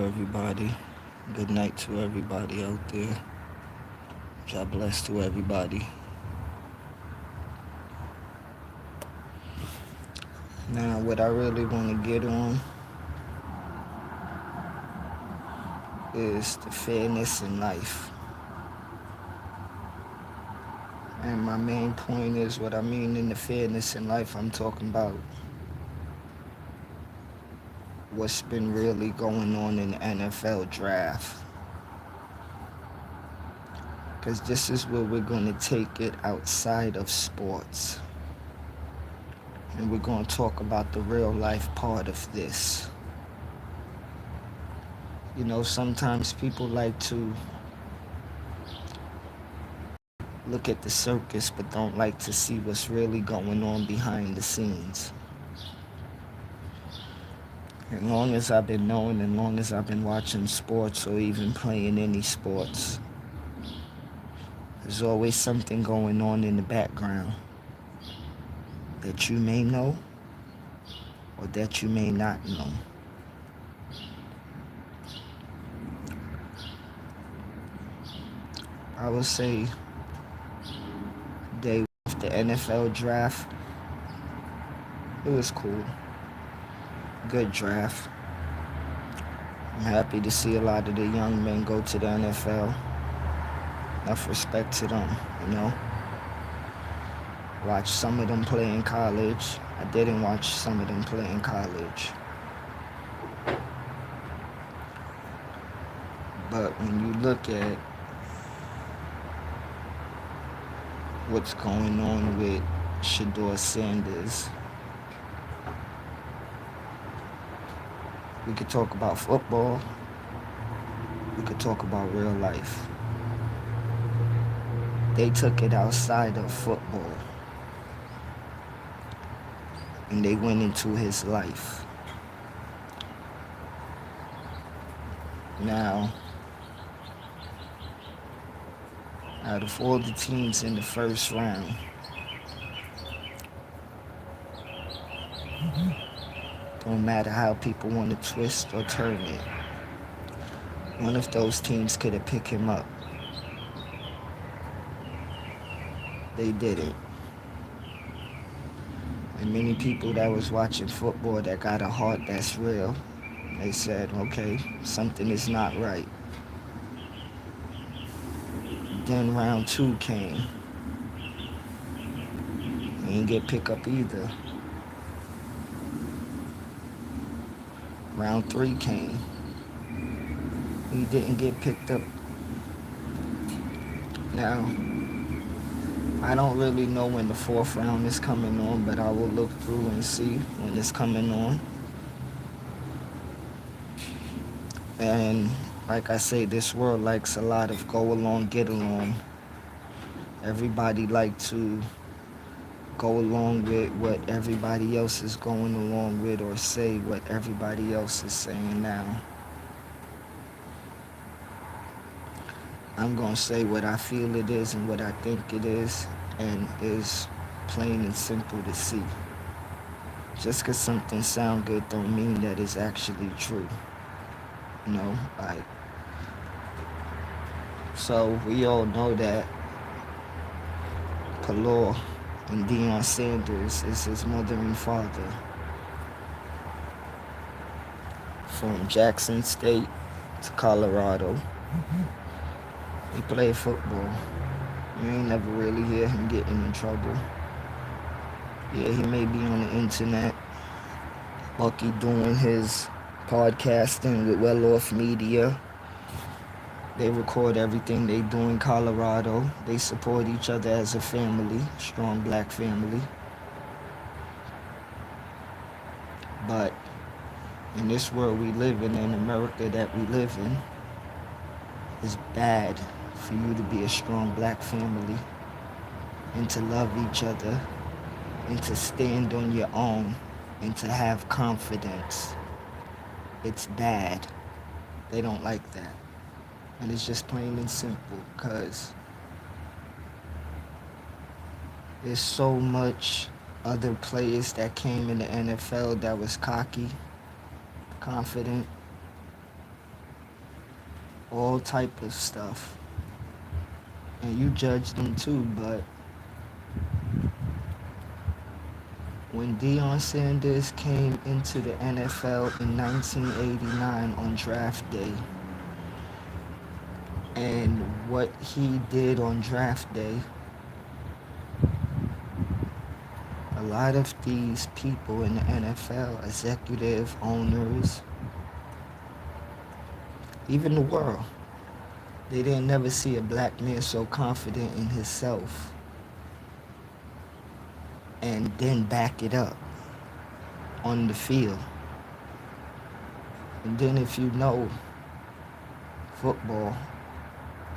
everybody. Good night to everybody out there. God bless to everybody. Now, what I really want to get on is the fairness in life. And my main point is what I mean in the fairness in life. I'm talking about what's been really going on in the NFL draft. Because this is where we're going to take it outside of sports. And we're going to talk about the real life part of this. You know, sometimes people like to look at the circus but don't like to see what's really going on behind the scenes. As long as I've been knowing, as long as I've been watching sports or even playing any sports, there's always something going on in the background that you may know or that you may not know. I would say day of the NFL draft, it was cool. Good draft. I'm happy to see a lot of the young men go to the NFL. Enough respect to them, you know. Watch some of them play in college. I didn't watch some of them play in college. But when you look at what's going on with Shedeur Sanders, we could talk about football. We could talk about real life. They took it outside of football. And they went into his life. Now, out of all the teams in the first round, don't matter how people want to twist or turn it, one of those teams could have picked him up. They didn't. And many people that was watching football that got a heart that's real, they said, okay, something is not right. Then round 2 came. He didn't get picked up either. Round 3 came. He didn't get picked up. Now, I don't really know when the 4th round is coming on, but I will look through and see when it's coming on. And like I say, this world likes a lot of go along, get along. Everybody like to go along with what everybody else is going along with or say what everybody else is saying now. I'm going to say what I feel it is and what I think it is, and is plain and simple to see. Just because something sounds good don't mean that it's actually true. You know, like, so we all know that Pelor and Deion Sanders is his mother and father. From Jackson State to Colorado. He played football. You ain't never really hear him getting in trouble. Yeah, he may be on the internet. Bucky doing his podcasting with Well Off Media. They record everything they do in Colorado. They support each other as a family, strong black family. But in this world we live in America that we live in, it's bad for you to be a strong black family and to love each other and to stand on your own and to have confidence. It's bad. They don't like that. And it's just plain and simple because there's so much other players that came in the NFL that was cocky, confident, all type of stuff. And you judge them too, but when Deion Sanders came into the NFL in 1989 on draft day, and what he did on draft day, a lot of these people in the NFL, executive owners, even the world, they didn't never see a black man so confident in himself and then back it up on the field. And then if you know football,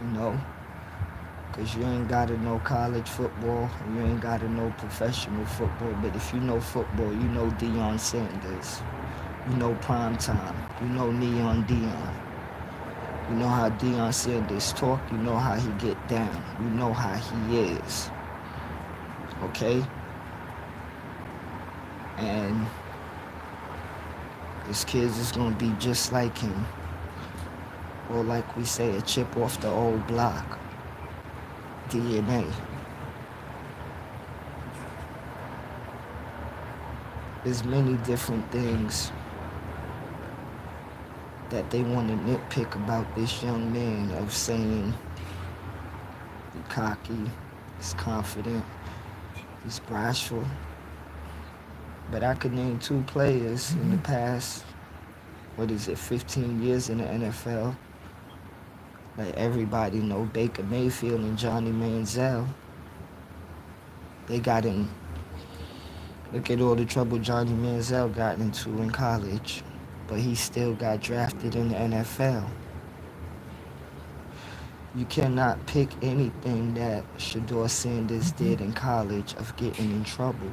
you know, because you ain't got to know college football, you ain't got to know professional football, but if you know football, you know Deion Sanders, you know Prime Time, you know Neon Deion, you know how Deion Sanders talk, you know how he get down, you know how he is, okay? And this kid is going to be just like him, or like we say, a chip off the old block, DNA. There's many different things that they want to nitpick about this young man, of saying he's cocky, he's confident, he's bashful. But I could name 2 players in the past, 15 years in the NFL. Like everybody know Baker Mayfield and Johnny Manziel. They got in, look at all the trouble Johnny Manziel got into in college, but he still got drafted in the NFL. You cannot pick anything that Shedeur Sanders did in college of getting in trouble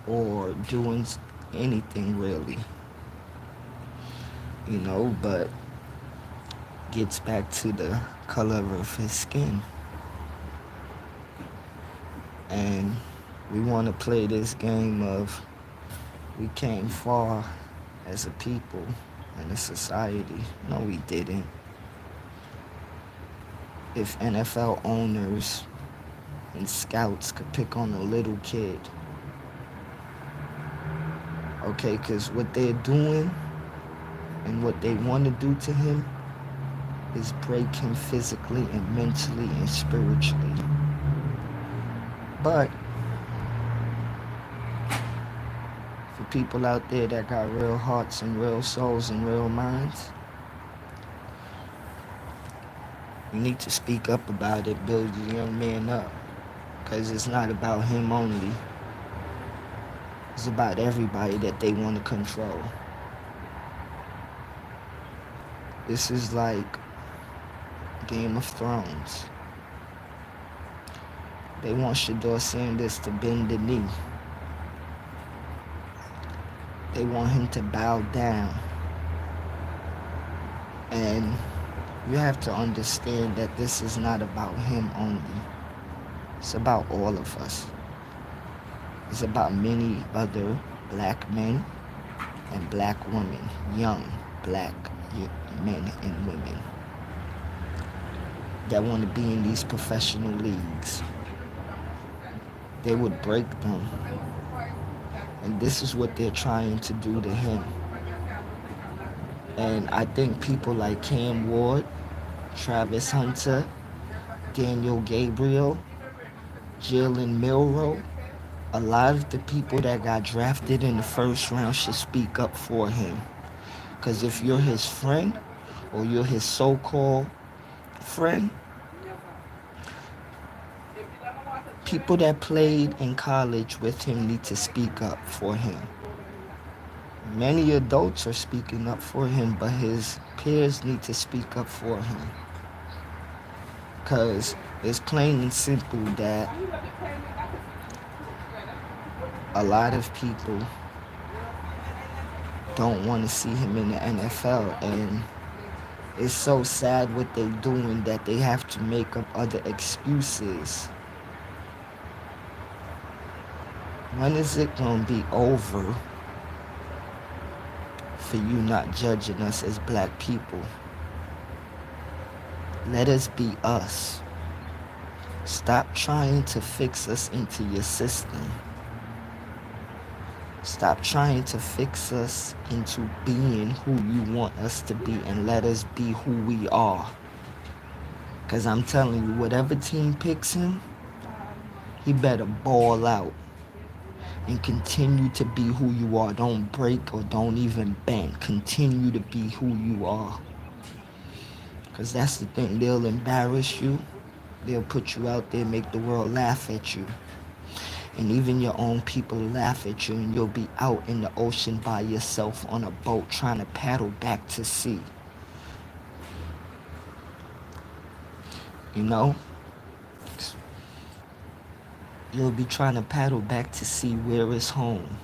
or doing anything really, you know, but gets back to the color of his skin. And we want to play this game of we came far as a people and a society. No, we didn't. If NFL owners and scouts could pick on a little kid, okay, because what they're doing and what they want to do to him is break him physically and mentally and spiritually. But for people out there that got real hearts and real souls and real minds, you need to speak up about it, build the young man up, because it's not about him only. It's about everybody that they want to control. This is like Game of Thrones. They want Shedeur Sanders to bend the knee. They want him to bow down. And you have to understand that this is not about him only. It's about all of us. It's about many other black men and black women, young black men and women that want to be in these professional leagues. They would break them. And this is what they're trying to do to him. And I think people like Cam Ward, Travis Hunter, Daniel Gabriel, Jalen Milroe, a lot of the people that got drafted in the first round should speak up for him. Because if you're his friend or you're his so-called friend, people that played in college with him need to speak up for him. Many adults are speaking up for him, but his peers need to speak up for him. Because it's plain and simple that a lot of people don't want to see him in the NFL, and it's so sad what they're doing that they have to make up other excuses. When is it going to be over for you not judging us as black people? Let us be us. Stop trying to fix us into your system. Stop trying to fix us into being who you want us to be, and let us be who we are. Because I'm telling you, whatever team picks him, he better ball out and continue to be who you are. Don't break or don't even bend. Continue to be who you are. Because that's the thing. They'll embarrass you. They'll put you out there, make the world laugh at you. And even your own people laugh at you, and you'll be out in the ocean by yourself on a boat trying to paddle back to sea. You know? You'll be trying to paddle back to sea where it's home.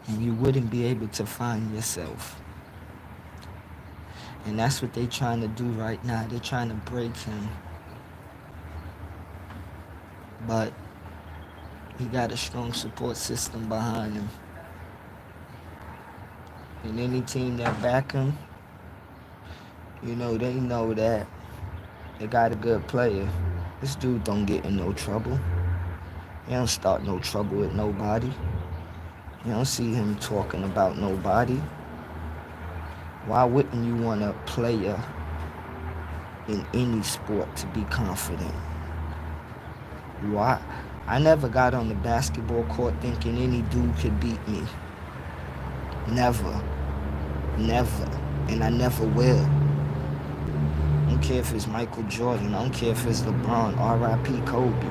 And you wouldn't be able to find yourself. And that's what they're trying to do right now. They're trying to break him. But he got a strong support system behind him. And any team that back him, you know, they know that they got a good player. This dude don't get in no trouble. He don't start no trouble with nobody. You don't see him talking about nobody. Why wouldn't you want a player in any sport to be confident? Why? I never got on the basketball court thinking any dude could beat me. Never. Never. And I never will. I don't care if it's Michael Jordan. I don't care if it's LeBron. R.I.P. Kobe.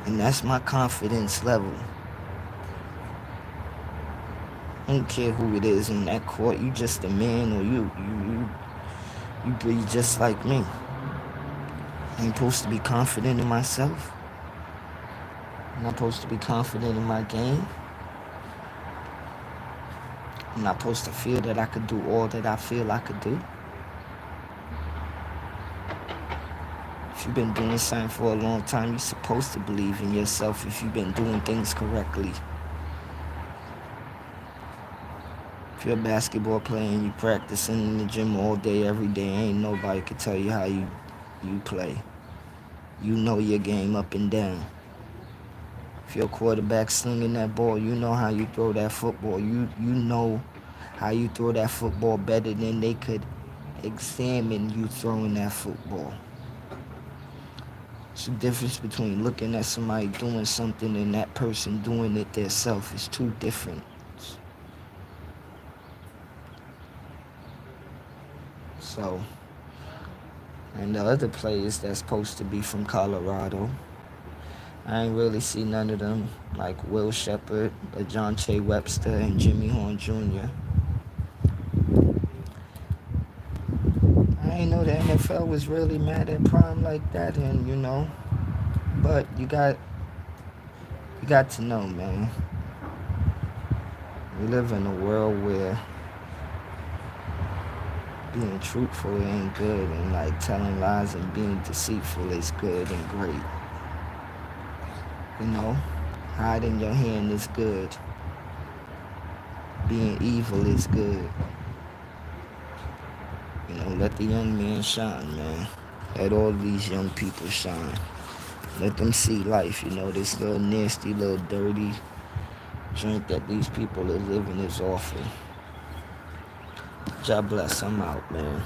And that's my confidence level. I don't care who it is in that court. You just a man, or you breathe just like me. I ain't supposed to be confident in myself. I'm not supposed to be confident in my game. I'm not supposed to feel that I could do all that I feel I could do. If you've been doing something for a long time, you're supposed to believe in yourself if you've been doing things correctly. If you're a basketball player and you practicing in the gym all day, every day, ain't nobody could tell you how you play. You know your game up and down. If you're a quarterback slinging that ball, you know how you throw that football. You know how you throw that football better than they could examine you throwing that football. It's the difference between looking at somebody doing something and that person doing it themselves. It's two different. So, and the other players that's supposed to be from Colorado, I ain't really see none of them, like Will Shepard, Jonte Webster, and Jimmy Horn Jr. I ain't know the NFL was really mad at Prime like that, and you know, but you got to know, man. We live in a world where being truthful ain't good, and like telling lies and being deceitful is good and great. You know, hiding your hand is good. Being evil is good. You know, let the young man shine, man. Let all these young people shine. Let them see life, you know, this little nasty, little dirty drink that these people are living is awful. God bless, I'm out, man.